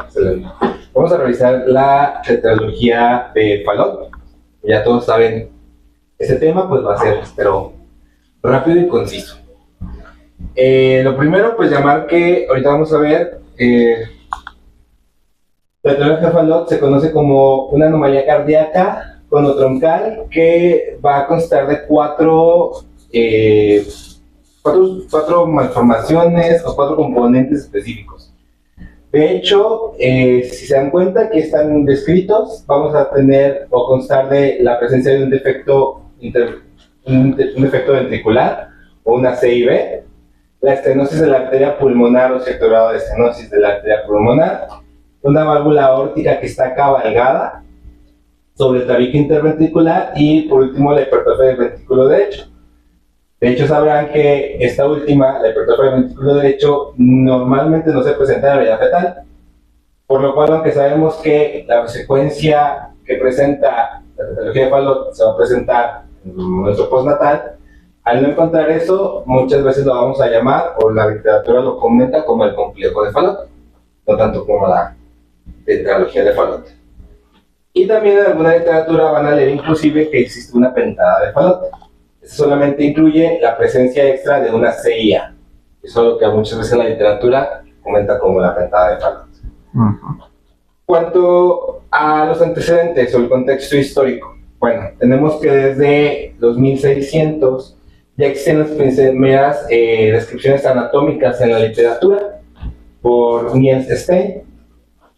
Excelente. Vamos a revisar la tetralogía de Fallot. Ya todos saben este tema, pues va a ser, pero rápido y conciso. Lo primero, pues llamar que ahorita vamos a ver, la tetralogía de Fallot se conoce como una anomalía cardíaca conotroncal que va a constar de cuatro malformaciones o cuatro componentes específicos. De hecho, si se dan cuenta que están descritos, vamos a tener o constar de la presencia de un defecto, un defecto ventricular o una CIB, la estenosis de la arteria pulmonar o cierto grado de estenosis de la arteria pulmonar, una válvula aórtica que está cabalgada sobre el tabique interventricular y por último la hipertrofia del ventrículo derecho. De hecho, sabrán que esta última, la hipertrofia del ventrículo derecho, normalmente no se presenta en la vida fetal, por lo cual, aunque sabemos que la secuencia que presenta la tetralogía de Fallot se va a presentar en nuestro postnatal, al no encontrar eso, muchas veces lo vamos a llamar, o la literatura lo comenta, como el complejo de Fallot, no tanto como la tetralogía de Fallot. Y también en alguna literatura van a leer inclusive que existe una pentada de Fallot. Eso solamente incluye la presencia extra de una CIA. Eso es lo que muchas veces en la literatura comenta como la pentada de Fallot. Cuanto a los antecedentes o el contexto histórico, bueno, tenemos que desde los 1600 ya existen las primeras descripciones anatómicas en la literatura por Niels Stein.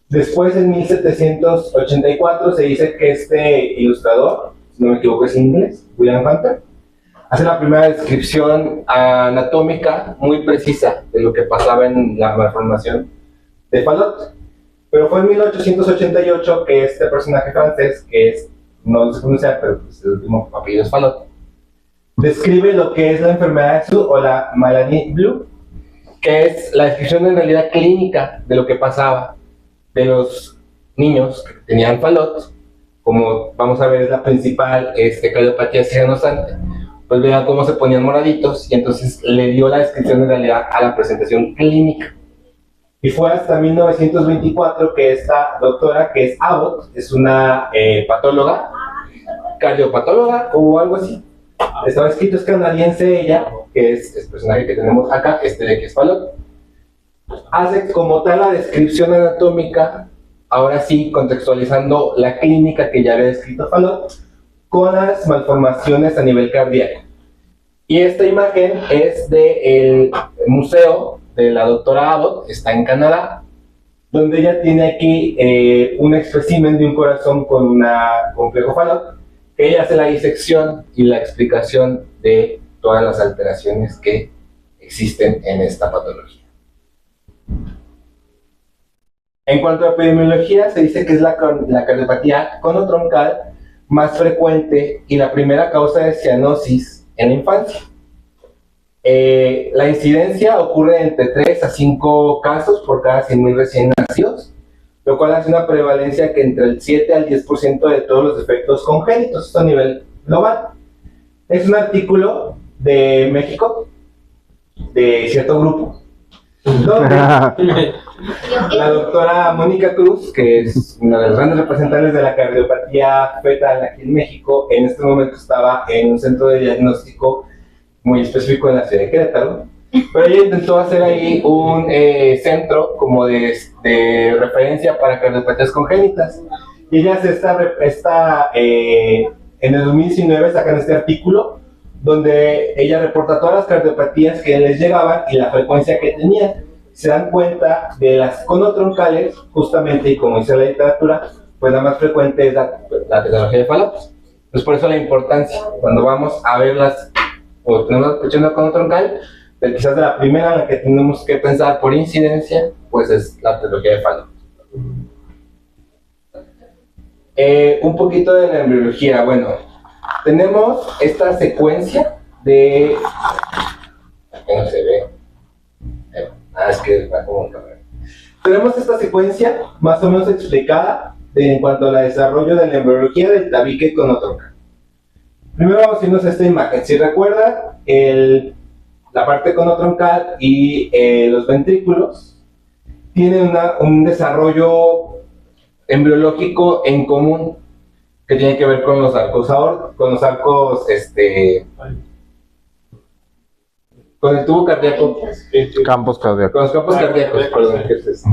Después, en 1784, se dice que este ilustrador, si no me equivoco es inglés, William Hunter, hace la primera descripción anatómica muy precisa de lo que pasaba en la malformación de Fallot. Pero fue en 1888 que este personaje francés, que es, no se pronuncia, pero pues el último apellido es Fallot, describe lo que es la enfermedad de Sud o la maladie Blue, que es la descripción en realidad clínica de lo que pasaba de los niños que tenían Fallot. Como vamos a ver, es la principal cardiopatía cianosante. Pues vean cómo se ponían moraditos y entonces le dio la descripción en realidad a la presentación clínica. Y fue hasta 1924 que esta doctora, que es Abbott, es una patóloga, cardiopatóloga o algo así. Estaba escrito, es canadiense ella, que es el personaje que tenemos acá, de que es Fallot. Hace como tal la descripción anatómica, ahora sí, contextualizando la clínica que ya había descrito Fallot, con las malformaciones a nivel cardíaco. Y esta imagen es del museo de la doctora Abbott, está en Canadá, donde ella tiene aquí un espécimen de un corazón con un complejo Fallot, que ella hace la disección y la explicación de todas las alteraciones que existen en esta patología. En cuanto a epidemiología, se dice que es la cardiopatía conotroncal más frecuente y la primera causa de cianosis en la infancia. La incidencia ocurre entre 3 a 5 casos por cada 100,000 recién nacidos, lo cual hace una prevalencia que entre el 7 al 10% de todos los defectos congénitos, esto a nivel global. Es un artículo de México, de cierto grupo, donde la doctora Mónica Cruz, que es una de las grandes representantes de la cardiopatía fetal aquí en México, en este momento estaba en un centro de diagnóstico muy específico en la ciudad de Querétaro, pero ella intentó hacer ahí un centro como de referencia para cardiopatías congénitas. Y ella hace en el 2019 sacan este artículo donde ella reporta todas las cardiopatías que les llegaban y la frecuencia que tenían. Se dan cuenta de las conotroncales, justamente, y como dice la literatura, pues la más frecuente es la tetralogía de Fallot. Pues por eso la importancia, cuando vamos a verlas, o tenemos la cuestión de la conotroncal, quizás de la primera en la que tenemos que pensar por incidencia, pues es la tetralogía de Fallot. Un poquito de la embriología. Bueno, tenemos esta secuencia de... Aquí no se ve. Es que va como un cabrón. Tenemos esta secuencia más o menos explicada en cuanto al desarrollo de la embriología del tabique conotroncal. Primero vamos a irnos a esta imagen. Si recuerdan, la parte conotroncal y los ventrículos tienen un desarrollo embriológico en común que tiene que ver con los arcos con los arcos, con el tubo cardíaco, Campos cardíacos. con los campos cardíacos, perdón, ¿qué es eso?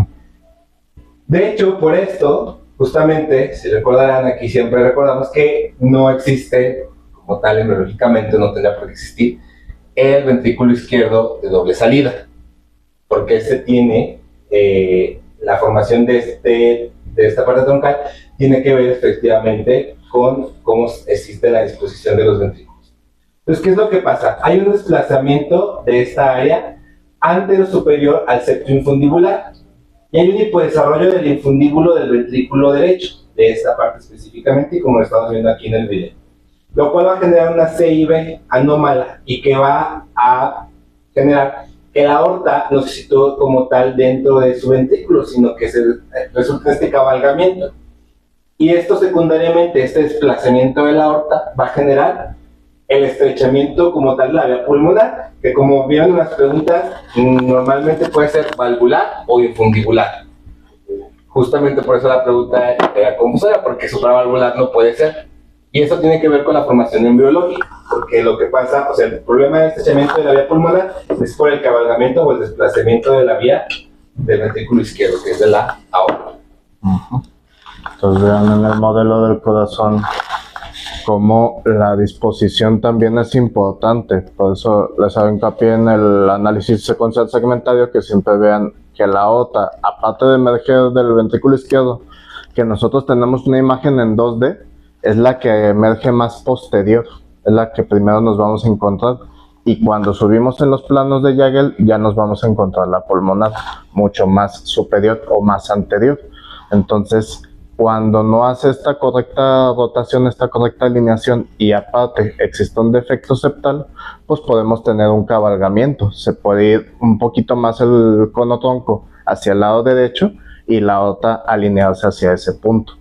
De hecho, por esto, justamente, si recordarán, aquí siempre recordamos que no existe, como tal, embriológicamente, no tendría por qué existir, el ventrículo izquierdo de doble salida, porque este tiene la formación de esta parte troncal, tiene que ver efectivamente con cómo existe la disposición de los ventrículos. Entonces, ¿qué es lo que pasa? Hay un desplazamiento de esta área antero superior al septo infundibular y hay un hipodesarrollo del infundíbulo del ventrículo derecho, de esta parte específicamente, y como lo estamos viendo aquí en el video, lo cual va a generar una CIB anómala y que va a generar que la aorta no se sitúe como tal dentro de su ventrículo, sino que resulta este cabalgamiento. Y esto secundariamente, este desplazamiento de la aorta va a generar el estrechamiento como tal de la vía pulmonar, que como vieron en las preguntas, normalmente puede ser valvular o infundibular. Justamente por eso la pregunta era confusa, porque supravalvular no puede ser. Y eso tiene que ver con la formación embriológica, porque lo que pasa, o sea, el problema del estrechamiento de la vía pulmonar es por el cabalgamiento o el desplazamiento de la vía del ventrículo izquierdo, que es de la aorta. Entonces vean en el modelo del corazón como la disposición también es importante, por eso les hago hincapié en el análisis secuencial segmentario, que siempre vean que la aorta, aparte de emerger del ventrículo izquierdo, que nosotros tenemos una imagen en 2D, es la que emerge más posterior, es la que primero nos vamos a encontrar, y cuando subimos en los planos de Jagel ya nos vamos a encontrar la pulmonar mucho más superior o más anterior. Entonces, cuando no hace esta correcta rotación, esta correcta alineación, y aparte existe un defecto septal, pues podemos tener un cabalgamiento. Se puede ir un poquito más el cono tronco hacia el lado derecho y la aorta alinearse hacia ese punto.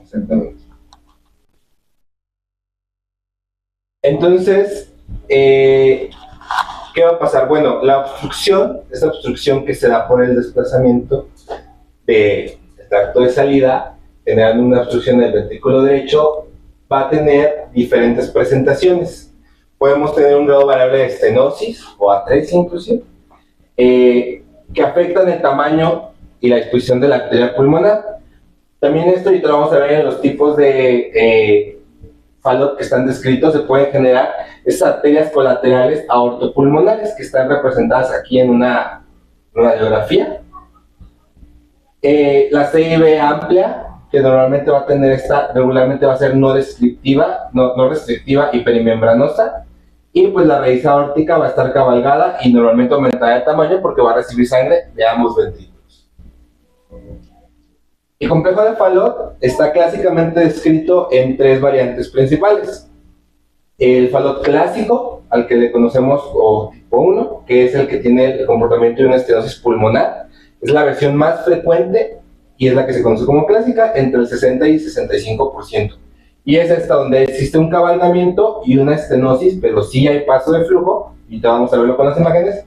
Exactamente. Entonces, ¿qué va a pasar? Bueno, la obstrucción, esta obstrucción que se da por el desplazamiento del tracto de salida, generando una obstrucción del ventrículo derecho, va a tener diferentes presentaciones. Podemos tener un grado variable de estenosis o atresia inclusive, que afectan el tamaño y la disposición de la arteria pulmonar. También esto, y lo vamos a ver en los tipos de Fallot que están descritos, se pueden generar estas arterias colaterales aortopulmonares que están representadas aquí en una radiografía. La CIB amplia, que normalmente va a tener regularmente va a ser no restrictiva y perimembranosa, y pues la raíz aórtica va a estar cabalgada y normalmente aumentará de tamaño porque va a recibir sangre de ambos ventrículos. El complejo de Fallot está clásicamente descrito en tres variantes principales. El Fallot clásico, al que le conocemos como tipo 1, que es el que tiene el comportamiento de una estenosis pulmonar, es la versión más frecuente y es la que se conoce como clásica, entre el 60 y 65%. Y es esta donde existe un cabalgamiento y una estenosis, pero sí hay paso de flujo, y ya vamos a verlo con las imágenes,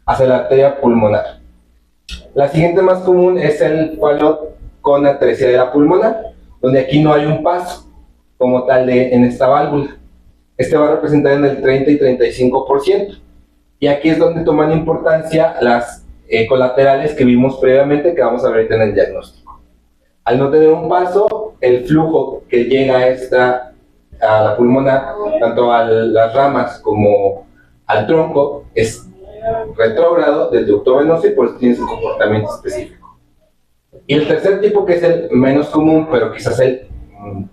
hacia la arteria pulmonar. La siguiente más común es el Fallot con atresia de la pulmonar, donde aquí no hay un paso como tal en esta válvula. Este va a representar en el 30 y 35%. Y aquí es donde toman importancia las colaterales que vimos previamente, que vamos a ver en el diagnóstico. Al no tener un paso, el flujo que llega a la pulmonar, tanto a las ramas como al tronco, es retrógrado del ducto venoso y por eso tiene su comportamiento específico. Y el tercer tipo, que es el menos común, pero quizás el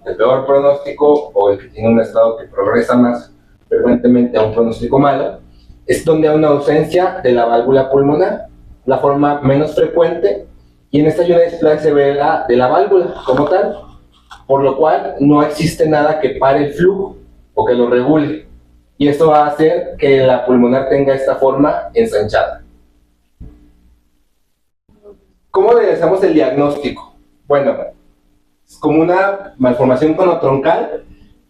peor pronóstico o el que tiene un estado que progresa más frecuentemente a un pronóstico malo, es donde hay una ausencia de la válvula pulmonar, la forma menos frecuente, y en esta ayuda se ve de la válvula como tal, por lo cual no existe nada que pare el flujo o que lo regule, y esto va a hacer que la pulmonar tenga esta forma ensanchada. ¿Cómo realizamos el diagnóstico? Bueno, como una malformación conotroncal,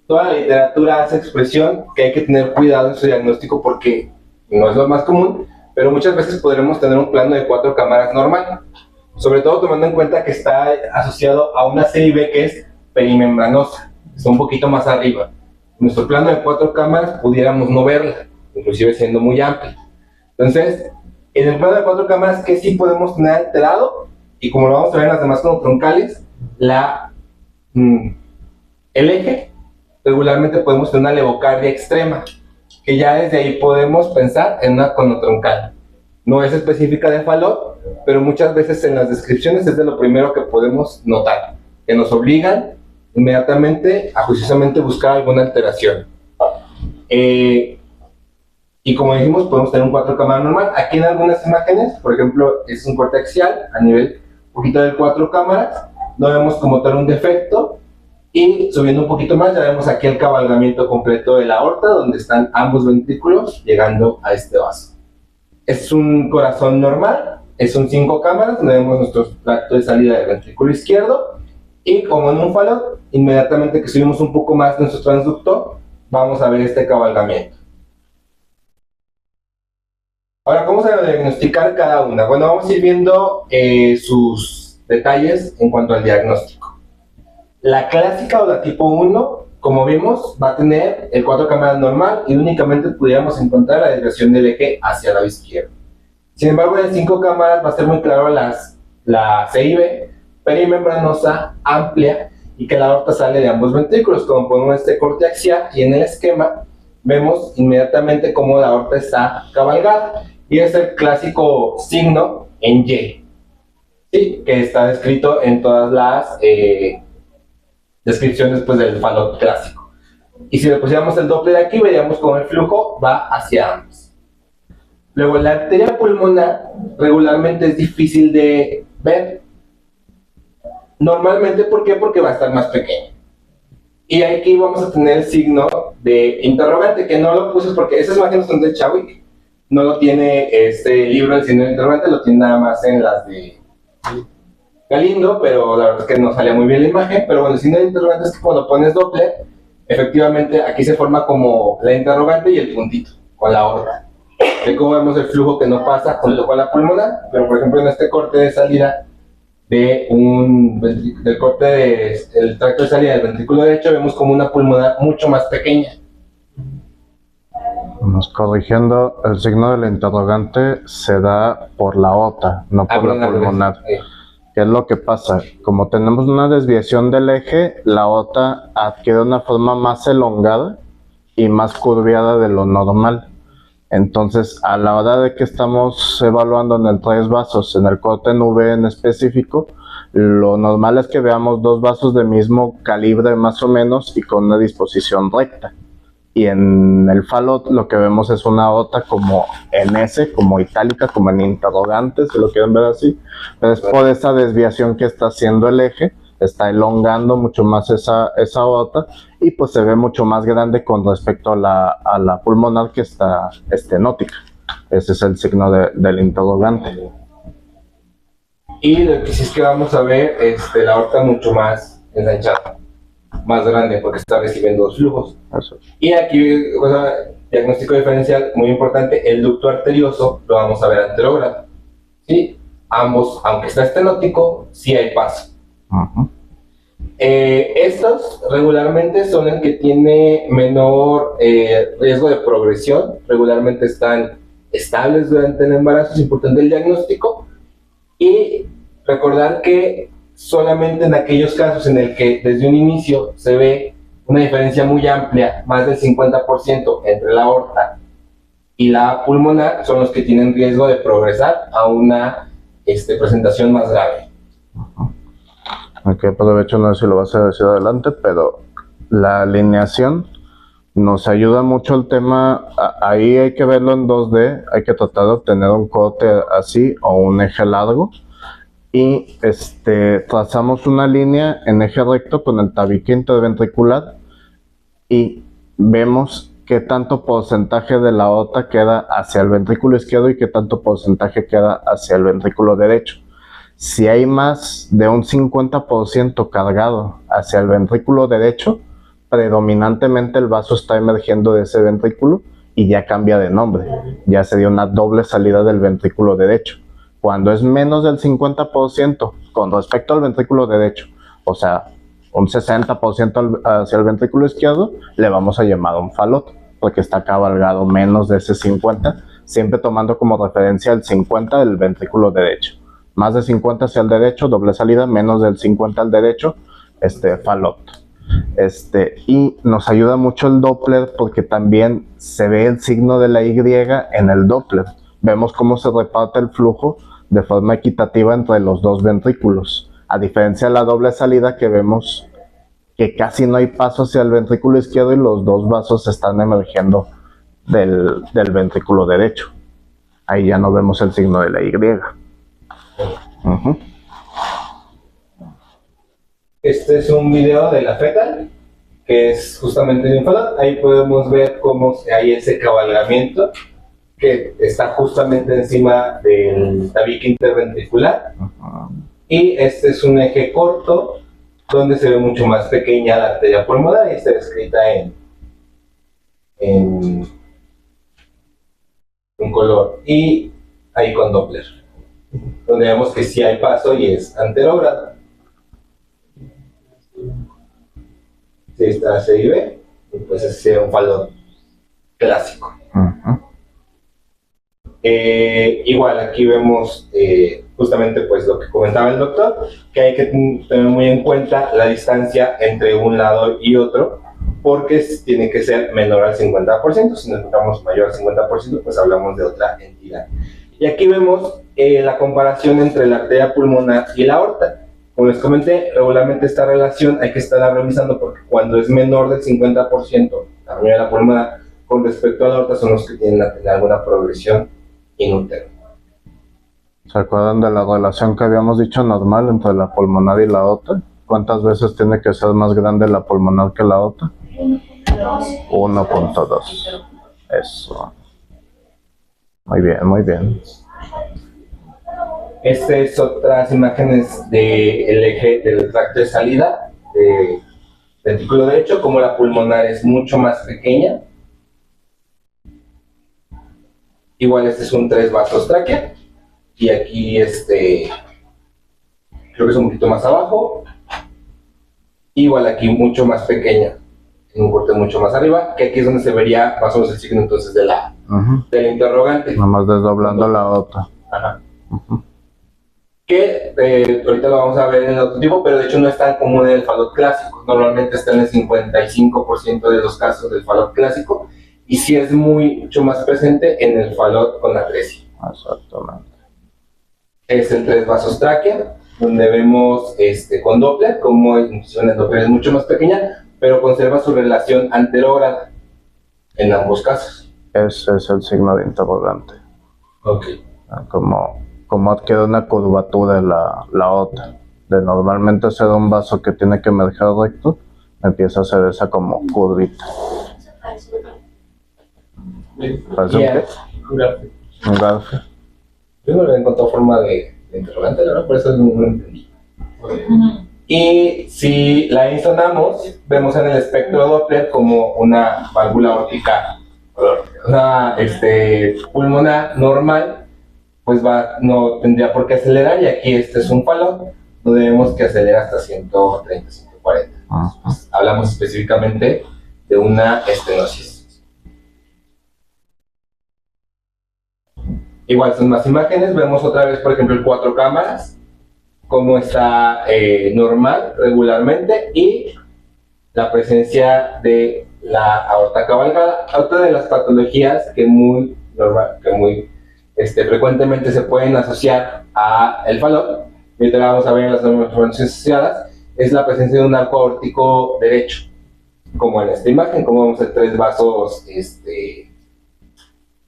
toda la literatura hace expresión que hay que tener cuidado en su diagnóstico porque no es lo más común, pero muchas veces podremos tener un plano de 4 cámaras normal, sobre todo tomando en cuenta que está asociado a una CIB que es perimembranosa, está un poquito más arriba. Nuestro plano de 4 cámaras pudiéramos no verla, inclusive siendo muy amplia. Entonces, en el plano de 4 cámaras, ¿qué sí podemos tener alterado? Y como lo vamos a ver en las demás troncales, el eje, regularmente podemos tener una levocardia extrema, que ya desde ahí podemos pensar en una conotroncal. No es específica de Fallot, pero muchas veces en las descripciones es de lo primero que podemos notar, que nos obligan inmediatamente a juiciosamente buscar alguna alteración. Y como dijimos, podemos tener un 4 cámaras normal. Aquí en algunas imágenes, por ejemplo, es un corte axial a nivel un poquito de 4 cámaras, no vemos como tal un defecto, y subiendo un poquito más ya vemos aquí el cabalgamiento completo de la aorta, donde están ambos ventrículos llegando a este vaso. Es un corazón normal, es un 5 cámaras, donde vemos nuestro tracto de salida del ventrículo izquierdo, y como en un Fallot, inmediatamente que subimos un poco más nuestro transductor, vamos a ver este cabalgamiento. Ahora, ¿cómo se va a diagnosticar cada una? Bueno, vamos a ir viendo sus detalles en cuanto al diagnóstico. La clásica o la tipo 1, como vimos, va a tener el 4 cámaras normal y únicamente pudiéramos encontrar la desviación del eje hacia el lado izquierdo. Sin embargo, en el 5 cámaras va a ser muy claro la CIB, perimembranosa, amplia, y que la aorta sale de ambos ventrículos, como ponemos este corte axial, y en el esquema vemos inmediatamente cómo la aorta está cabalgada, y es el clásico signo en Y, ¿sí? Que está descrito en todas las descripciones pues, del Fallot clásico. Y si le pusiéramos el Doppler aquí, veríamos cómo el flujo va hacia ambos. Luego, la arteria pulmonar regularmente es difícil de ver. Normalmente, ¿por qué? Porque va a estar más pequeña. Y aquí vamos a tener el signo de interrogante, que no lo puse porque esas imágenes son de Chadwick. No lo tiene este libro, el signo de interrogante, lo tiene nada más en las de Galindo, pero la verdad es que no salía muy bien la imagen. Pero bueno, el signo de interrogante es que cuando pones Doppler, efectivamente aquí se forma como la interrogante y el puntito, con la aorta. De cómo vemos el flujo que no pasa junto con la pulmonar, pero por ejemplo en este corte de salida del corte del tracto de salida del ventrículo derecho, vemos como una pulmonar mucho más pequeña. Nos corrigiendo, el signo del interrogante se da por la aorta, no por la pulmonar. ¿Qué es lo que pasa? Como tenemos una desviación del eje, la aorta adquiere una forma más elongada y más curviada de lo normal. Entonces, a la hora de que estamos evaluando en el 3 vasos, en el corte en V en específico, lo normal es que veamos 2 vasos de mismo calibre más o menos y con una disposición recta. Y en el Fallot lo que vemos es una aorta como en S, como itálica, como en interrogante, si lo quieren ver así. Pero es por esa desviación que está haciendo el eje, está elongando mucho más esa aorta y pues se ve mucho más grande con respecto a la pulmonar que está estenótica. Ese es el signo del interrogante. Y lo que sí es que vamos a ver la aorta mucho más ensanchada, más grande, porque está recibiendo 2 flujos. Eso. Y aquí, diagnóstico diferencial muy importante, el ducto arterioso lo vamos a ver anterógrado. ¿Sí? Ambos, aunque está estenótico, sí hay paso. Estos regularmente son el que tiene menor riesgo de progresión, regularmente están estables durante el embarazo, es importante el diagnóstico, y recordar que solamente en aquellos casos en el que desde un inicio se ve una diferencia muy amplia, más del 50% entre la aorta y la pulmonar, son los que tienen riesgo de progresar a una presentación más grave. Aquí aprovecho, no sé si lo vas a decir adelante, pero la alineación nos ayuda mucho el tema. Ahí hay que verlo en 2D, hay que tratar de obtener un corte así o un eje largo y trazamos una línea en eje recto con el tabique interventricular y vemos qué tanto porcentaje de la aorta queda hacia el ventrículo izquierdo y qué tanto porcentaje queda hacia el ventrículo derecho. Si hay más de un 50% cargado hacia el ventrículo derecho, predominantemente el vaso está emergiendo de ese ventrículo y ya cambia de nombre. Ya sería una doble salida del ventrículo derecho. Cuando es menos del 50% con respecto al ventrículo derecho, o sea, un 60% hacia el ventrículo izquierdo, le vamos a llamar un falot, porque está cabalgado menos de ese 50, siempre tomando como referencia el 50 del ventrículo derecho. Más de 50 hacia el derecho, doble salida, menos del 50 al derecho, falot. Y nos ayuda mucho el Doppler porque también se ve el signo de la Y en el Doppler. Vemos cómo se reparte el flujo de forma equitativa entre los dos ventrículos. A diferencia de la doble salida que vemos que casi no hay paso hacia el ventrículo izquierdo y los dos vasos están emergiendo del ventrículo derecho. Ahí ya no vemos el signo de la Y. Este es un video de la fetal, que es justamente de un falot. Ahí podemos ver cómo hay ese cabalgamiento que está justamente encima del tabique interventricular. Y este es un eje corto donde se ve mucho más pequeña la arteria pulmonar y está descrita en un color. Y ahí con Doppler, donde vemos que sí hay paso y es anterógrado. Sí, está C y B, y pues ese sería un falot clásico. Igual aquí vemos justamente pues lo que comentaba el doctor, que hay que tener muy en cuenta la distancia entre un lado y otro, porque tiene que ser menor al 50%. Si nos encontramos mayor al 50%, pues hablamos de otra entidad. Y aquí vemos la comparación entre la arteria pulmonar y la aorta. Como les comenté, regularmente esta relación hay que estarla revisando porque cuando es menor del 50% tamaño de la pulmonar con respecto a la aorta son los que tienen a tener alguna progresión inútero. ¿Se acuerdan de la relación que habíamos dicho normal entre la pulmonar y la aorta? ¿Cuántas veces tiene que ser más grande la pulmonar que la aorta? 1.2. Eso. Muy bien, muy bien. Estas es otras imágenes del eje del tracto de salida del ventrículo derecho, como la pulmonar es mucho más pequeña. Igual este es un 3 vasos tráquea, y aquí creo que es un poquito más abajo. Igual aquí mucho más pequeña, en un corte mucho más arriba, que aquí es donde se vería más o menos el signo entonces de la interrogante. Nomás desdoblando la aorta. Ajá. Que ahorita lo vamos a ver en el otro tipo, pero de hecho no es tan común en el falot clásico. Normalmente está en el 55% de los casos del falot clásico, y sí es mucho más presente en el falot con atresia. Exactamente. Es el 3 vasos tráquea, donde vemos con Doppler, como inclusive el Doppler es mucho más pequeña, pero conserva su relación anterógrada en ambos casos. Ese es el signo de interrogante. Ok. Como adquiere una curvatura la aorta. De normalmente ser un vaso que tiene que emerger recto, empieza a hacer esa como curvita. ¿Parece un qué? Un garfio. Yo no le he encontrado forma de interrogante, la verdad, por eso no lo entendí. Y si la insonamos, vemos en el espectro Doppler como una válvula aórtica, una pulmonar normal, pues no tendría por qué acelerar, y aquí este es un falot donde vemos que acelera hasta 130, 140. Pues, hablamos específicamente de una estenosis. Igual son más imágenes, vemos otra vez por ejemplo el 4 cámaras, cómo está normal regularmente, y la presencia de la aorta cabalgada. Otra de las patologías que muy frecuentemente se pueden asociar a el falot, y ahorita vamos a ver en las malformaciones asociadas, es la presencia de un arco aórtico derecho, como en esta imagen, como vemos el 3 vasos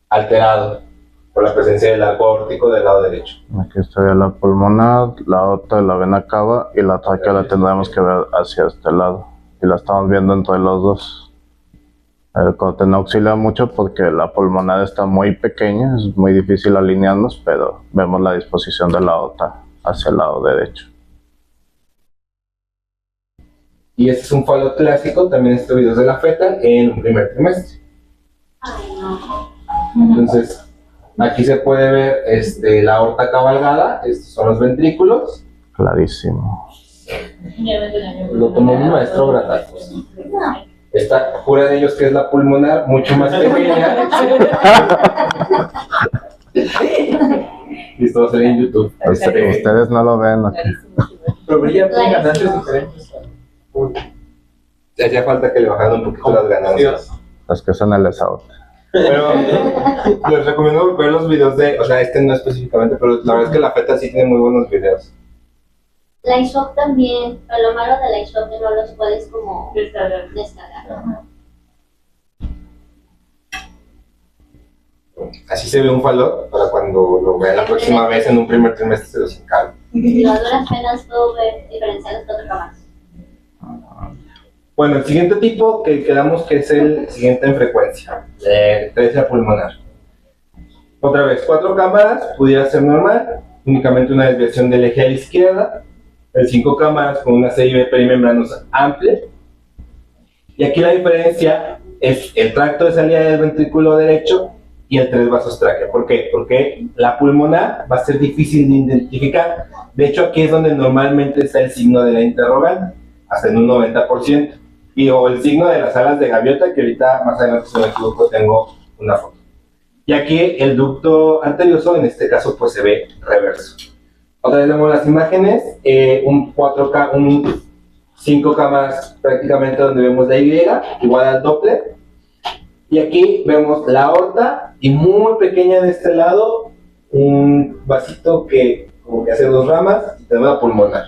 alterado por la presencia del arco aórtico del lado derecho. Aquí estaría la pulmonar, la aorta de la vena cava, y la tráquea la tendremos que ver hacia este lado, y la estamos viendo entre los dos. El corte no auxilia mucho porque la pulmonar está muy pequeña, es muy difícil alinearnos, pero vemos la disposición de la aorta hacia el lado derecho. Y este es un falot clásico, también estudios de la fetal en un primer trimestre. Ay, no. Entonces, aquí se puede ver la aorta cabalgada, estos son los ventrículos. Clarísimo. Lo tomó mi maestro Gratatos. Esta jura de ellos que es la pulmonar, mucho más pequeña. Listo, va a salir en YouTube. Ustedes no lo ven aquí. Pero brilla en ganancias diferentes. Hacía falta que le bajaran un poquito las ganancias. Las que son el SAO. Pero les recomiendo ver los videos de, o sea, no específicamente, pero la verdad es que la FETA sí tiene muy buenos videos. La iShop también, pero lo malo de la iShop es que no los puedes como descargar. Así se ve un valor para cuando lo vea la próxima vez en un primer trimestre se los encargo. Yo a duras penas puedo ver diferenciar las 4 cámaras. Bueno, el siguiente tipo que quedamos que es el siguiente en frecuencia, atresia pulmonar. Otra vez, 4 cámaras, pudiera ser normal, únicamente una desviación del eje a la izquierda, el 5 cámaras con una CIB perimembranosa amplia. Y aquí la diferencia es el tracto de salida del ventrículo derecho y el 3 vasos tráquea. ¿Por qué? Porque la pulmonar va a ser difícil de identificar. De hecho, aquí es donde normalmente está el signo de la interrogante, hasta en un 90%. O el signo de las alas de gaviota, que ahorita más adelante, si no me equivoco, tengo una foto. Y aquí el ducto arterioso, en este caso, pues se ve reverso. Otra vez vemos las imágenes, un 5 cámaras prácticamente donde vemos la Y, igual al Doppler. Y aquí vemos la aorta y muy pequeña de este lado, un vasito que como que hace 2 ramas y tenemos la pulmonar.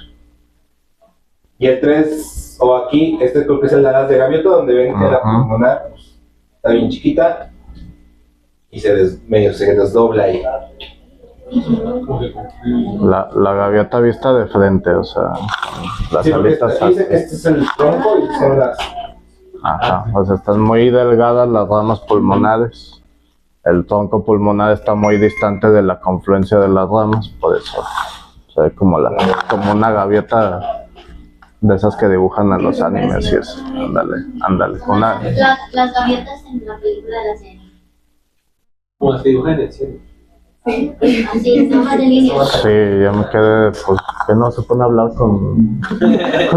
Y el 3, o aquí, creo que es el de alas de gaviota, donde ven que la pulmonar pues, está bien chiquita y medio se desdobla ahí. La gaviota vista de frente, o sea, las Sí, alitas. Dice que este es el tronco y son las... Ajá, o sea, están muy delgadas las ramas pulmonares. El tronco pulmonar está muy distante de la confluencia de las ramas, por eso se ve como una gaviota de esas que dibujan en los animes y eso. Ándale. Las gaviotas en la película de la serie. Como las que dibujan en el cielo. Sí, así es, nomás de línea. Sí, yo me quedé, pues, que no se pone a hablar con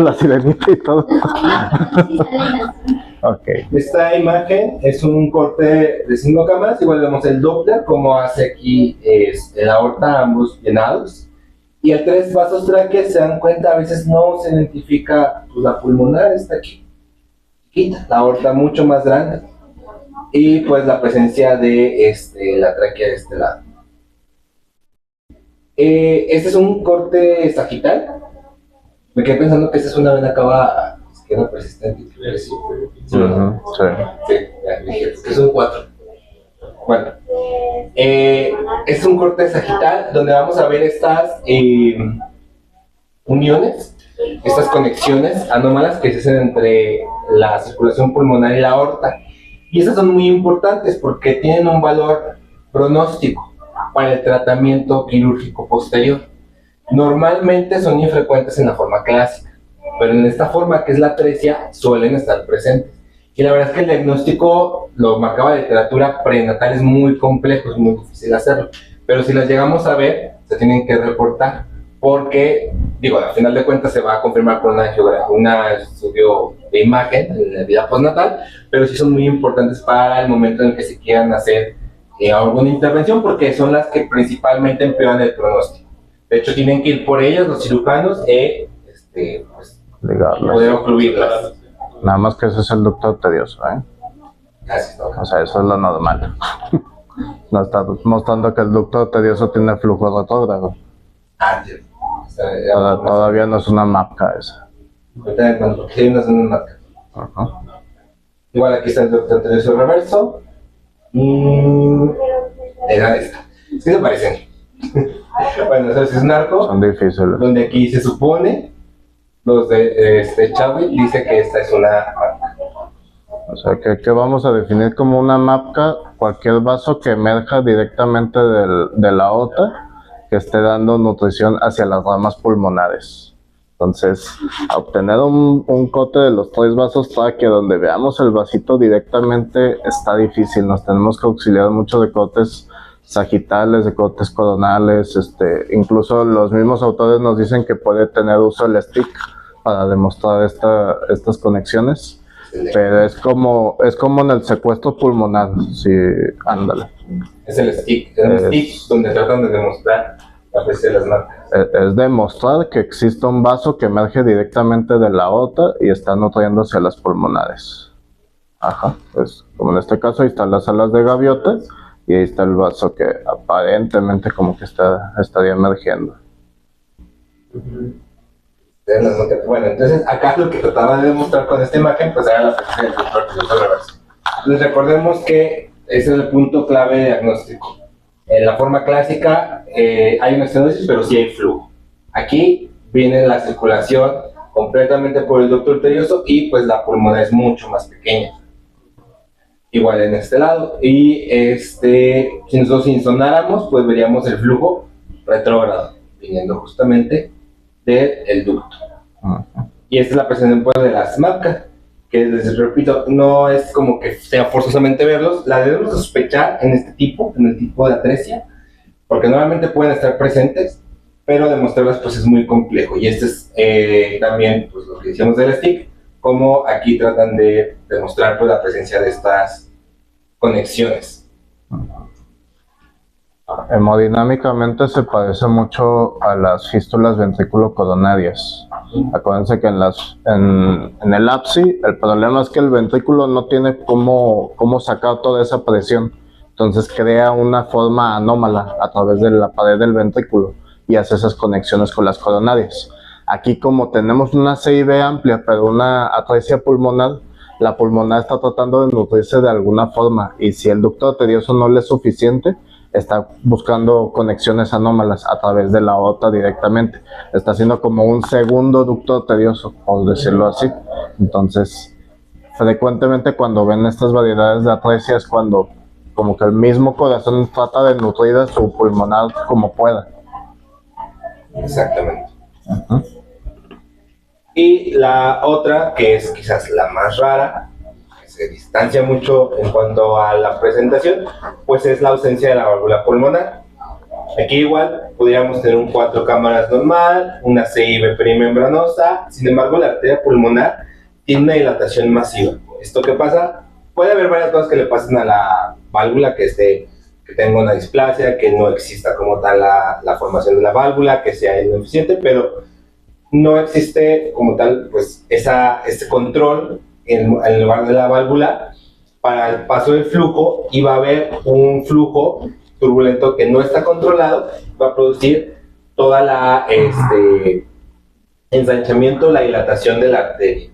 la sirenita y todo. Sí, salen así. Ok. Esta imagen es un corte de 5 cámaras, igual vemos el Doppler, como hace aquí la aorta, ambos llenados. Y el 3 vasos tráqueos, se dan cuenta, a veces no se identifica, pues la pulmonar está aquí, chiquita, la aorta mucho más grande. Y pues la presencia de la tráquea de este lado. Este es un corte sagital. Me quedé pensando que esta es una vena cava izquierda persistente. Sí, Sí. ya dije, es un 4. Bueno, es un corte sagital donde vamos a ver estas uniones, estas conexiones anómalas que se hacen entre la circulación pulmonar y la aorta. Y estas son muy importantes porque tienen un valor pronóstico para el tratamiento quirúrgico posterior. Normalmente son infrecuentes en la forma clásica, pero en esta forma que es la atresia suelen estar presentes. Y la verdad es que el diagnóstico, lo marcaba la literatura prenatal, es muy complejo, es muy difícil hacerlo. Pero si las llegamos a ver, se tienen que reportar, porque, al final de cuentas se va a confirmar con un estudio de imagen en la vida postnatal, pero sí son muy importantes para el momento en el que se quieran hacer alguna intervención, porque son las que principalmente empeoran el pronóstico. De hecho, tienen que ir por ellas los cirujanos pues, poder ocluirlas. Nada más que ese es el ducto tedioso, ¿eh? Casi todo. O sea, eso es lo normal. No está mostrando que el ducto tedioso tiene flujo retrógrado. Sí. Todavía no es una MAPCA esa. Ahorita cuando hay una zona marca. Igual aquí está el ducto tedioso reverso. Era esta. ¿Qué se parecen? Bueno, eso es un arco. Son difíciles. Donde aquí se supone, los de Chadwick dice que esta es una marca. O sea, que vamos a definir como una MAPCA cualquier vaso que emerja directamente de la aorta que esté dando nutrición hacia las ramas pulmonares. Entonces, a obtener un corte de los 3 vasos tráquea donde veamos el vasito directamente está difícil. Nos tenemos que auxiliar mucho de cortes sagitales, de cortes coronales. Incluso los mismos autores nos dicen que puede tener uso el stick para demostrar estas conexiones. Pero es como en el secuestro pulmonar. Sí, ándale. Es el stick, stick donde tratan de demostrar la presencia de las marcas. Es demostrar que existe un vaso que emerge directamente de la aorta y está nutriendo hacia las pulmonares. Ajá, pues como en este caso ahí están las alas de gaviota y ahí está el vaso que aparentemente como que estaría emergiendo. Bueno, entonces acá lo que trataba de demostrar con esta imagen pues era la presencia del doctor reverso. Entonces recordemos que ese es el punto clave de diagnóstico. En la forma clásica hay una estenosis, pero sí hay flujo. Aquí viene la circulación completamente por el ducto arterioso y pues la pulmona es mucho más pequeña. Igual en este lado. Y si nosotros insonáramos, pues veríamos el flujo retrógrado, viniendo justamente del ducto. Y esta es la presentación pues, de las MAPCA, que les repito, no es como que sea forzosamente verlos, la debemos sospechar en el tipo de atresia, porque normalmente pueden estar presentes, pero demostrarlas pues es muy complejo. Y este es también pues, lo que decíamos del stick, como aquí tratan de demostrar pues, la presencia de estas conexiones. Hemodinámicamente se parece mucho a las fístulas ventrículo-coronarias. Acuérdense que en el ábside el problema es que el ventrículo no tiene cómo sacar toda esa presión. Entonces crea una forma anómala a través de la pared del ventrículo y hace esas conexiones con las coronarias. Aquí como tenemos una CIB amplia pero una atresia pulmonar, la pulmonar está tratando de nutrirse de alguna forma y si el ducto arterioso no le es suficiente, está buscando conexiones anómalas a través de la aorta directamente. Está haciendo como un segundo ducto arterioso, por decirlo así. Entonces, frecuentemente cuando ven estas variedades de atresia es cuando como que el mismo corazón trata de nutrir a su pulmonar como pueda. Exactamente. Y la otra, que es quizás la más rara, se distancia mucho en cuanto a la presentación, pues es la ausencia de la válvula pulmonar. Aquí igual podríamos tener un 4 cámaras normal, una CIB perimembranosa, sin embargo la arteria pulmonar tiene una dilatación masiva. ¿Esto qué pasa? Puede haber varias cosas que le pasen a la válvula, que tenga una displasia, que no exista como tal la formación de la válvula, que sea ineficiente, pero no existe como tal pues este control en lugar de la válvula para el paso del flujo, y va a haber un flujo turbulento que no está controlado, va a producir toda la ensanchamiento, la dilatación de la arteria.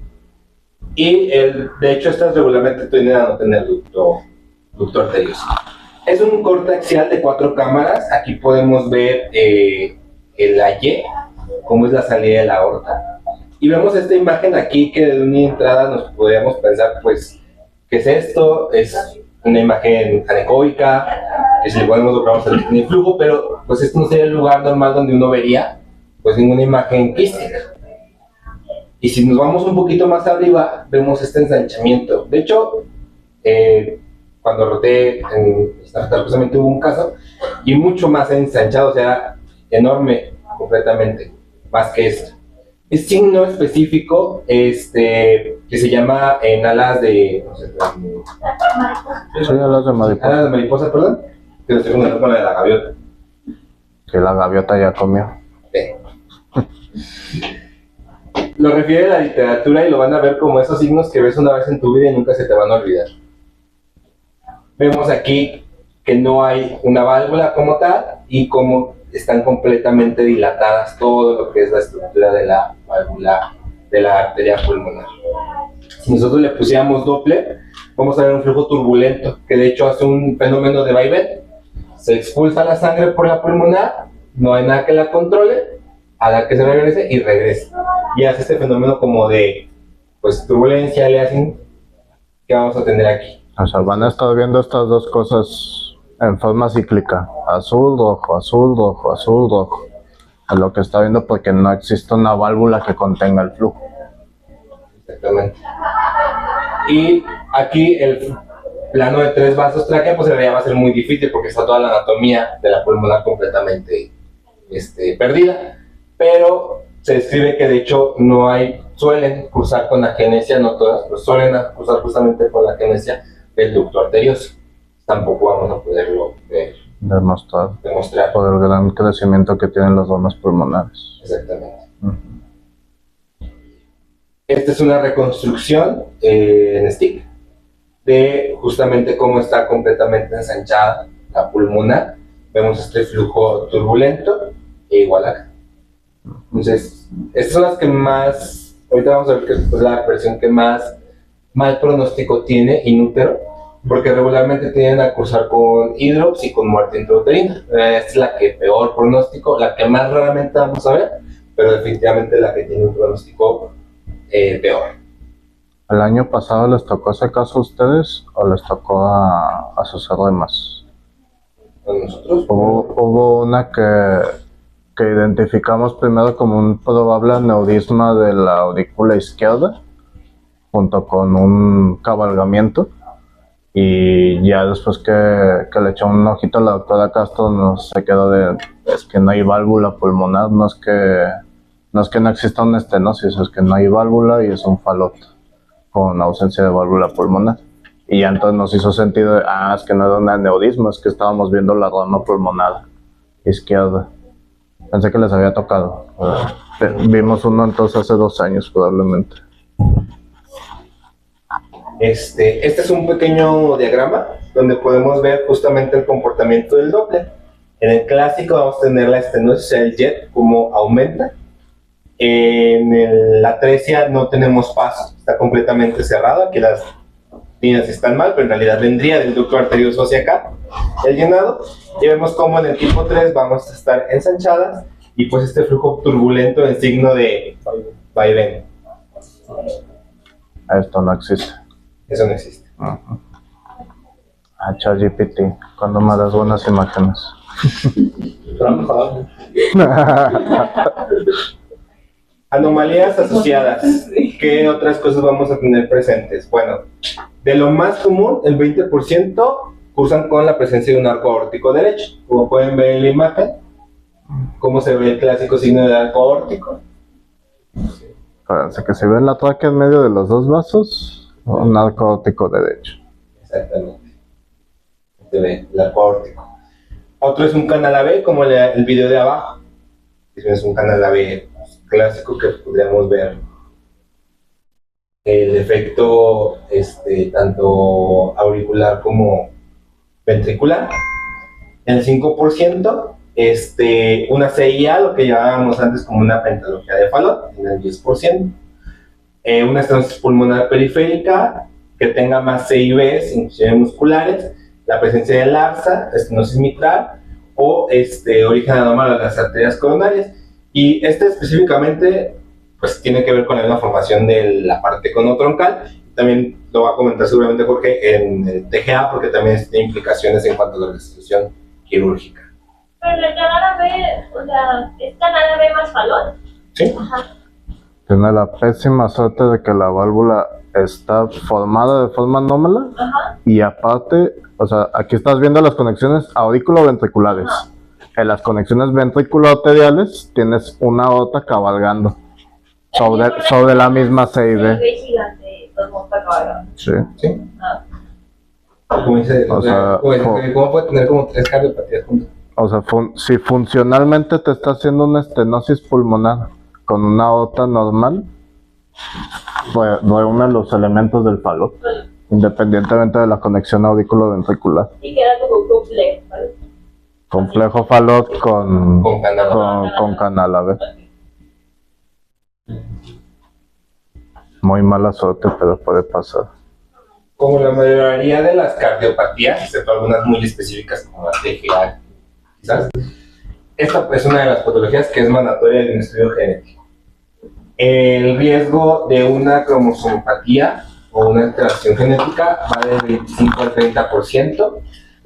Y de hecho estas regularmente tienden a no tener ducto arterioso. Es un corte axial de 4 cámaras. Aquí podemos ver la Y, cómo es la salida de la aorta. Y vemos esta imagen aquí que de una entrada nos podríamos pensar, pues, ¿qué es esto? Es una imagen anecoica, que si le podemos lograr salir en el flujo, pero pues este no sería el lugar normal donde uno vería pues ninguna imagen quística. Y si nos vamos un poquito más arriba, vemos este ensanchamiento. De hecho, cuando roté en Startup, justamente hubo un caso, y mucho más ensanchado, o sea, enorme completamente, más que esto. Es signo específico que se llama en alas de... No sé, sí, alas de mariposa. Alas de mariposa, perdón. Que lo estoy confundiendo con la de la gaviota. Que la gaviota ya comió. Lo refiere a la literatura y lo van a ver como esos signos que ves una vez en tu vida y nunca se te van a olvidar. Vemos aquí que no hay una válvula como tal y como están completamente dilatadas todo lo que es la estructura de la válvula de la arteria pulmonar. Si nosotros le pusiéramos Doppler, vamos a ver un flujo turbulento, que de hecho hace un fenómeno de vaivén. Se expulsa la sangre por la pulmonar, no hay nada que la controle, a la que se regrese y regresa. Y hace este fenómeno como de pues turbulencia, le hacen, que vamos a tener aquí. O sea, van a estar viendo estas dos cosas en forma cíclica, azul, rojo, azul, rojo, azul, rojo. Es lo que está viendo porque no existe una válvula que contenga el flujo. Exactamente. Y aquí el plano de 3 vasos tráquea, pues en realidad va a ser muy difícil porque está toda la anatomía de la pulmonar completamente perdida, pero se describe que de hecho suelen cursar con agenesia, no todas, pero suelen cursar justamente con la agenesia del ducto arterioso. Tampoco vamos a poderlo demostrar por el gran crecimiento que tienen las donas pulmonares. exactamente. Esta es una reconstrucción en stick de justamente cómo está completamente ensanchada la pulmonar. Vemos este flujo turbulento e igual acá. Entonces, estas son las que más, ahorita vamos a ver que es la versión que más mal pronóstico tiene inútero, porque regularmente tienden a cursar con hidrops y con muerte intrauterina. Esta es la que peor pronóstico, la que más raramente vamos a ver, pero definitivamente la que tiene un pronóstico peor. ¿El año pasado les tocó ese caso a ustedes o les tocó a sus demás? ¿A nosotros? Hubo una que identificamos primero como un probable aneurisma de la aurícula izquierda junto con un cabalgamiento, y ya después que le echó un ojito a la doctora Castro nos se quedó es que no hay válvula pulmonar, no es que no exista una estenosis, es que no hay válvula y es un falot con ausencia de válvula pulmonar. Y ya entonces nos hizo sentido, es que no era un aneurisma, es que estábamos viendo la rama pulmonar izquierda. Pensé que les había tocado. Vimos uno entonces hace 2 años probablemente. Este es un pequeño diagrama donde podemos ver justamente el comportamiento del Doppler. En el clásico vamos a tener la estenosis, el jet, como aumenta. En la atresia no tenemos paso, está completamente cerrado. Aquí las líneas están mal, pero en realidad vendría del ducto arterioso hacia acá el llenado, y vemos como en el tipo 3 vamos a estar ensanchadas y pues este flujo turbulento en signo de vaivén. Esto no existe. Eso no existe. ChatGPT, cuando me das buenas imágenes. Anomalías asociadas. ¿Qué otras cosas vamos a tener presentes? Bueno, de lo más común, el 20% cursan con la presencia de un arco aórtico derecho. Como pueden ver en la imagen, cómo se ve el clásico signo de arco aórtico. Fíjense que se ve la tráquea en medio de los 2 vasos, un arco aórtico derecho. Exactamente. Se ve el arco aórtico. Otro es un canal AB, como el video de abajo. Es un canal AB clásico que podríamos ver el efecto tanto auricular como ventricular. En el 5%, una CIA, lo que llamábamos antes como una pentalogía de Fallot, en el 10%. Una estenosis pulmonar periférica que tenga más CIBs, inclusive musculares, la presencia de LARSA, estenosis mitral o origen anómalo de las arterias coronarias. Y específicamente pues tiene que ver con la misma formación de la parte conotroncal. También lo va a comentar seguramente Jorge en el TGA, porque también tiene implicaciones en cuanto a la restitución quirúrgica. Pero el canal AB, o sea, ¿es canal AB más Fallot? Sí. Ajá. Tiene la pésima suerte de que la válvula está formada de forma anómala. Ajá. Y aparte, o sea, aquí estás viendo las conexiones auriculoventriculares. Ajá. En las conexiones ventriculoarteriales tienes una aorta cabalgando sobre la misma CIB. Gigante, todo está cabalgando. Sí. ¿Sí? Ah. Como dice, O sea, ¿cómo puede tener como 3 cardiopatías juntas? O sea, si funcionalmente te está haciendo una estenosis pulmonar con una aorta normal, reúne los elementos del Fallot, independientemente de la conexión auriculoventricular. Y queda como un complejo, ¿vale? Complejo Fallot con canal AB. Muy mala suerte, pero puede pasar. Como la mayoría de las cardiopatías, excepto algunas muy específicas como la TGA, quizás, esta es una de las patologías que es mandatoria de un estudio genético. El riesgo de una cromosomopatía o una alteración genética va del 25 al 30%.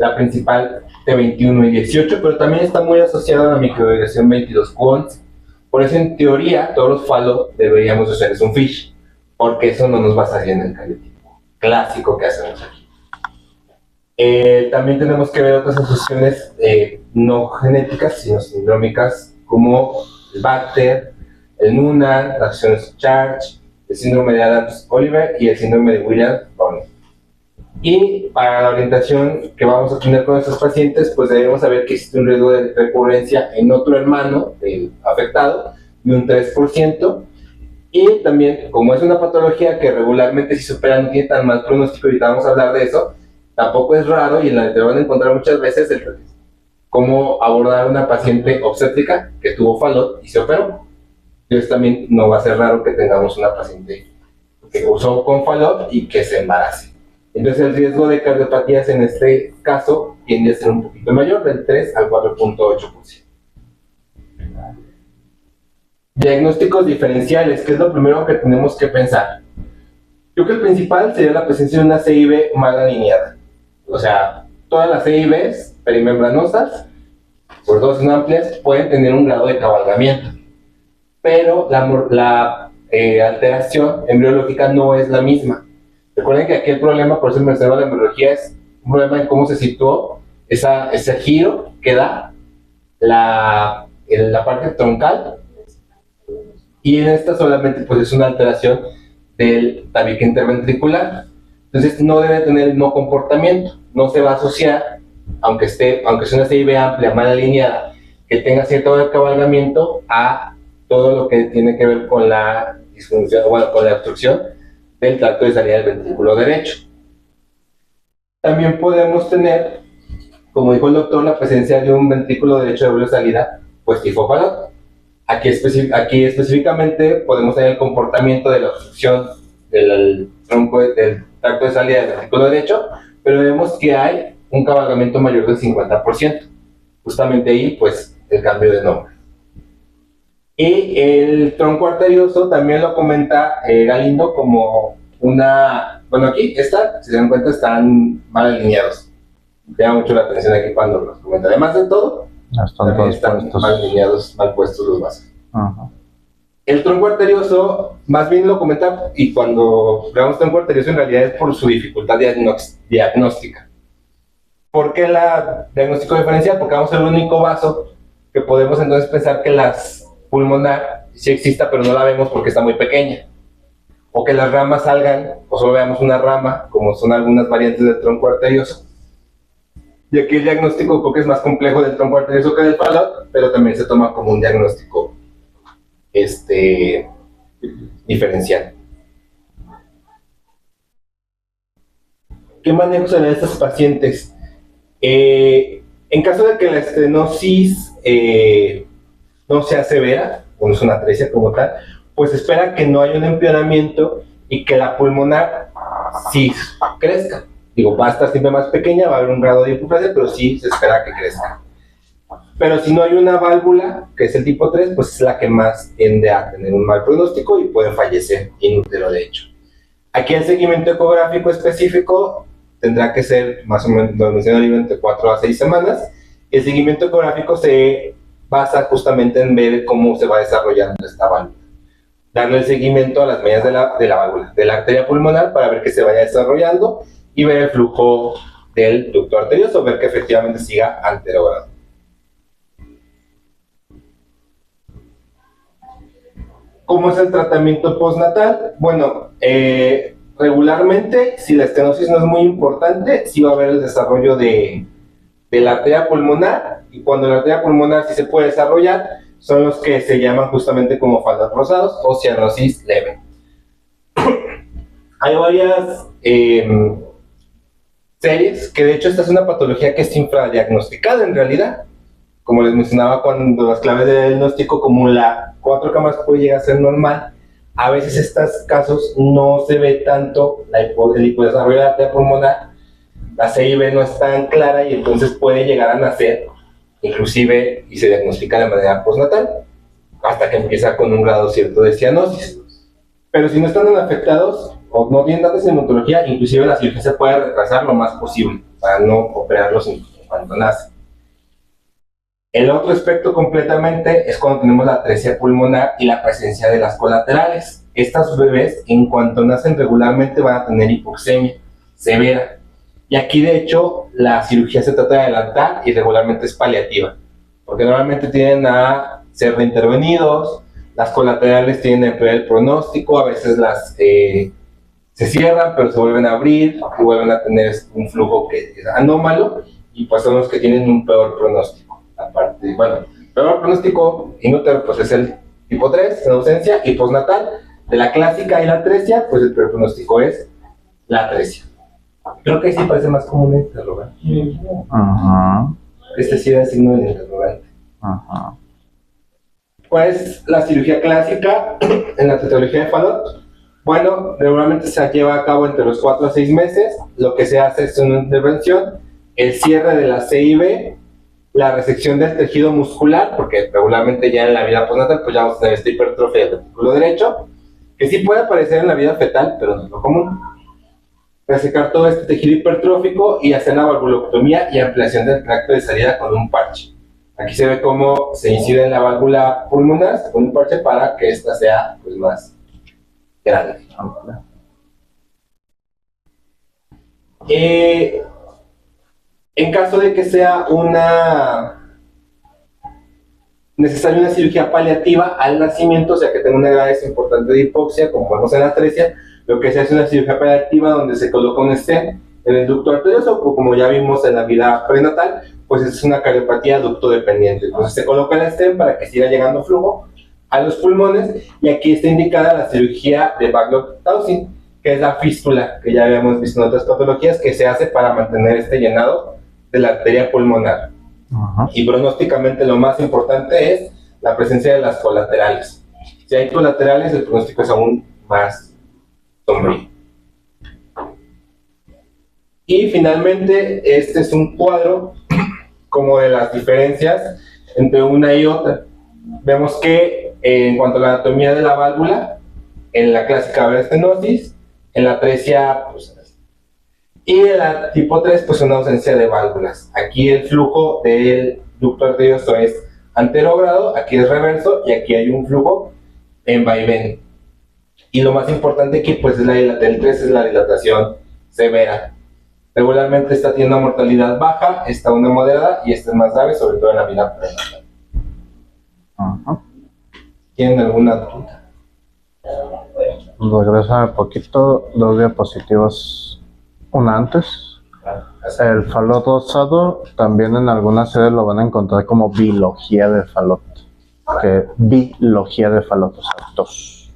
la principal T21 y 18, pero también está muy asociada a la microdelegación 22q11. Por eso, en teoría, todos los follow deberíamos usar es un fish, porque eso no nos va a salir en el cariotipo clásico que hacemos aquí. También tenemos que ver otras asociaciones no genéticas, sino sindrómicas, como el Bacter, el Noonan, las asociaciones Charge, el síndrome de Adams-Oliver y el síndrome de Williams-Bonney. Y para la orientación que vamos a tener con estos pacientes, pues debemos saber que existe un riesgo de recurrencia en otro hermano del afectado de un 3%. Y también, como es una patología que regularmente si supera no tiene tan mal pronóstico, ahorita vamos a hablar de eso, tampoco es raro y en la literatura van a encontrar muchas veces cómo abordar a una paciente obstétrica que tuvo Fallot y se operó. Entonces también no va a ser raro que tengamos una paciente que usó con Fallot y que se embarace. Entonces el riesgo de cardiopatías en este caso tiende a ser un poquito mayor, del 3 al 4.8%. Diagnósticos diferenciales, ¿qué es lo primero que tenemos que pensar? Yo creo que el principal sería la presencia de una CIB mal alineada. O sea, todas las CIBs perimembranosas, por dos son amplias, pueden tener un grado de cabalgamiento, pero la alteración embriológica no es la misma. Recuerden que aquí el problema, por eso me reserva la embriología, es un problema en cómo se situó ese giro que da la parte troncal, y en esta solamente pues es una alteración del tabique interventricular. Entonces no debe tener el mismo comportamiento, no se va a asociar, aunque sea una CIB amplia, mal alineada, que tenga cierto cabalgamiento, a todo lo que tiene que ver con la disfunción, bueno, con la obstrucción del tracto de salida del ventrículo derecho. También podemos tener, como dijo el doctor, la presencia de un ventrículo derecho de doble salida, pues tipo Fallot. Aquí específicamente podemos tener el comportamiento de la obstrucción del tronco del tracto de salida del ventrículo derecho, pero vemos que hay un cabalgamiento mayor del 50%. Justamente ahí, pues, el cambio de nombre. Y el tronco arterioso también lo comenta Galindo como una... Bueno, aquí si se dan cuenta, están mal alineados. Me llama mucho la atención aquí cuando los comenta. Además de todo, están mal alineados, mal puestos los vasos. El tronco arterioso, más bien lo comenta, y cuando veamos tronco arterioso en realidad es por su dificultad diagnóstica. ¿Por qué la diagnóstico diferencial? Porque vamos a ser el único vaso que podemos entonces pensar que la pulmonar sí exista, pero no la vemos porque está muy pequeña. O que las ramas salgan, o solo veamos una rama, como son algunas variantes del tronco arterioso. Y aquí el diagnóstico creo que es más complejo del tronco arterioso que del Fallot, pero también se toma como un diagnóstico diferencial. ¿Qué manejo se le da a estos pacientes? En caso de que la estenosis no sea severa, o no es una atresia como tal, pues espera que no haya un empeoramiento y que la pulmonar sí crezca. Digo, va a estar siempre más pequeña, va a haber un grado de hipoplasia, pero sí se espera que crezca. Pero si no hay una válvula, que es el tipo 3, pues es la que más tiende a tener un mal pronóstico y puede fallecer in útero, de hecho. Aquí el seguimiento ecográfico específico tendrá que ser más o menos, lo mencioné, entre 4 a 6 semanas. El seguimiento ecográfico se basa justamente en ver cómo se va desarrollando esta válvula. Darle el seguimiento a las medidas de la válvula, de la arteria pulmonar, para ver que se vaya desarrollando y ver el flujo del ducto arterioso, ver que efectivamente siga anterogrado. ¿Cómo es el tratamiento postnatal? Bueno, regularmente, si la estenosis no es muy importante, sí va a haber el desarrollo de la arteria pulmonar, y cuando la arteria pulmonar sí se puede desarrollar, son los que se llaman justamente como faldas rosados o cianosis leve. Hay varias series, que de hecho esta es una patología que es infradiagnosticada en realidad. Como les mencionaba, cuando las claves de diagnóstico, como la 4 cámaras puede llegar a ser normal, a veces estos casos no se ve tanto el hipodesarrollo de la arteria pulmonar, la CIB no es tan clara y entonces puede llegar a nacer, inclusive, y se diagnostica de manera postnatal, hasta que empieza con un grado cierto de cianosis. Pero si no están tan afectados o no tienen tanta sintomatología, inclusive la cirugía se puede retrasar lo más posible. para no operarlos en cuanto nacen. El otro aspecto completamente es cuando tenemos la atresia pulmonar y la presencia de las colaterales. Estas bebés, en cuanto nacen regularmente, van a tener hipoxemia severa. Y aquí, de hecho, la cirugía se trata de adelantar y regularmente es paliativa, porque normalmente tienden a ser reintervenidos, las colaterales tienden a empeorar el pronóstico, a veces se cierran, pero se vuelven a abrir y vuelven a tener un flujo que es anómalo, y pues son los que tienen un peor pronóstico. Aparte, bueno, peor pronóstico inútero pues es el tipo 3, en ausencia, y postnatal. De la clásica y la atresia, pues el peor pronóstico es la atresia. Creo que sí parece más común el interrogante. Ajá. Este sí era el signo del interrogante. Ajá. ¿Cuál es la cirugía clásica en la tetralogía de Fallot? Bueno, regularmente se lleva a cabo entre los 4 a 6 meses. Lo que se hace es una intervención, el cierre de la CIB, la resección del tejido muscular, porque regularmente ya en la vida postnatal pues ya vamos a tener esta hipertrofia del ventículo derecho, que sí puede aparecer en la vida fetal, pero no es lo común. Resecar todo este tejido hipertrófico y hacer la valvuloctomía y ampliación del tracto de salida con un parche. Aquí se ve cómo se incide en la válvula pulmonar con un parche para que ésta sea pues, más grande. En caso de que sea necesaria una cirugía paliativa al nacimiento, o sea que tenga una gravedad importante de hipoxia, como vemos en la atresia, lo que se hace es una cirugía paliativa donde se coloca un stent en el ducto arterioso, o como ya vimos en la vida prenatal, pues es una cardiopatía ducto dependiente. Entonces se coloca el stent para que siga llegando flujo a los pulmones, y aquí está indicada la cirugía de Bacloch-Taussig, que es la fístula, que ya habíamos visto en otras patologías, que se hace para mantener este llenado de la arteria pulmonar. Y pronósticamente lo más importante es la presencia de las colaterales. Si hay colaterales, el pronóstico es aún más sombrío. Y finalmente, este es un cuadro como de las diferencias entre una y otra. Vemos que en cuanto a la anatomía de la válvula, en la clásica haber estenosis, en la atresia, pues, y en la tipo 3, pues una ausencia de válvulas. Aquí el flujo del ducto arterioso es anterógrado, aquí es reverso, y aquí hay un flujo en vaivén. Y lo más importante aquí, pues es del 3 es la dilatación severa. Regularmente esta tiene una mortalidad baja, esta una moderada, y esta es más grave, sobre todo en la vida prenatal. ¿Tienen alguna duda? Regresa un poquito, 2 diapositivas, una antes. El Fallot rosado también en algunas series lo van a encontrar como bilogía de Fallot. Bilogía de Fallot, o sea,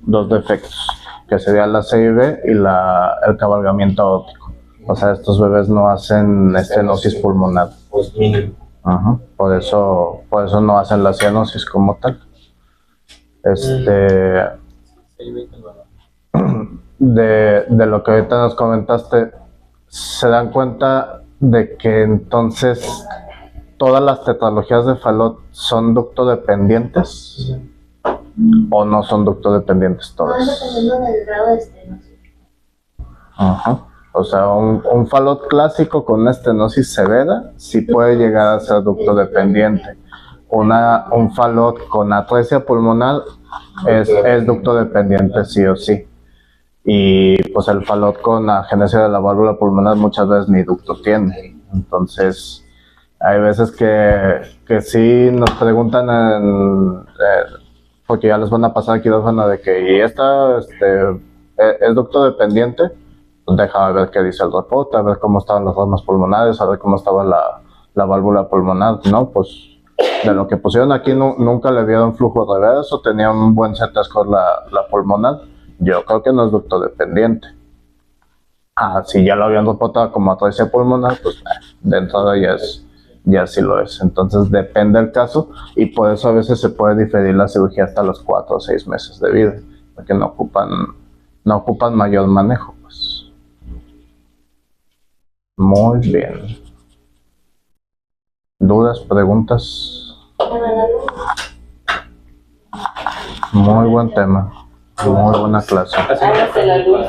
dos defectos, que sería la CIB y el cabalgamiento aórtico. O sea, estos bebés no hacen estenosis pulmonar. Pues mínimo. Por eso no hacen la cianosis como tal. De lo que ahorita nos comentaste, ¿se dan cuenta de que entonces todas las tetralogías de Fallot son ducto dependientes? ¿O no son ducto dependientes todas? No, dependiendo del grado de estenosis. O sea, un Fallot clásico con una estenosis severa sí puede llegar a ser ducto dependiente. Un Fallot con atresia pulmonar es ducto dependiente sí o sí. Y pues el Fallot con agenesia de la válvula pulmonar muchas veces ni ducto tiene. Entonces, hay veces que sí nos preguntan porque ya les van a pasar quirófano de que, ¿y esta es ducto dependiente? Pues déjame ver qué dice el reporte, a ver cómo estaban las ramas pulmonares, a ver cómo estaba la válvula pulmonar. No, pues de lo que pusieron aquí nunca le vieron flujo reverso, tenía un buen Z-score la pulmonar. Yo creo que no es ducto dependiente. Si ya lo habían reportado como atresia pulmonar, pues de entrada ya sí lo es. Entonces depende del caso, y por eso a veces se puede diferir la cirugía hasta los 4 o 6 meses de vida, porque no ocupan mayor manejo, pues. Muy bien. ¿Dudas, preguntas? Muy buen tema. Muy buena clase. Hágase la luz.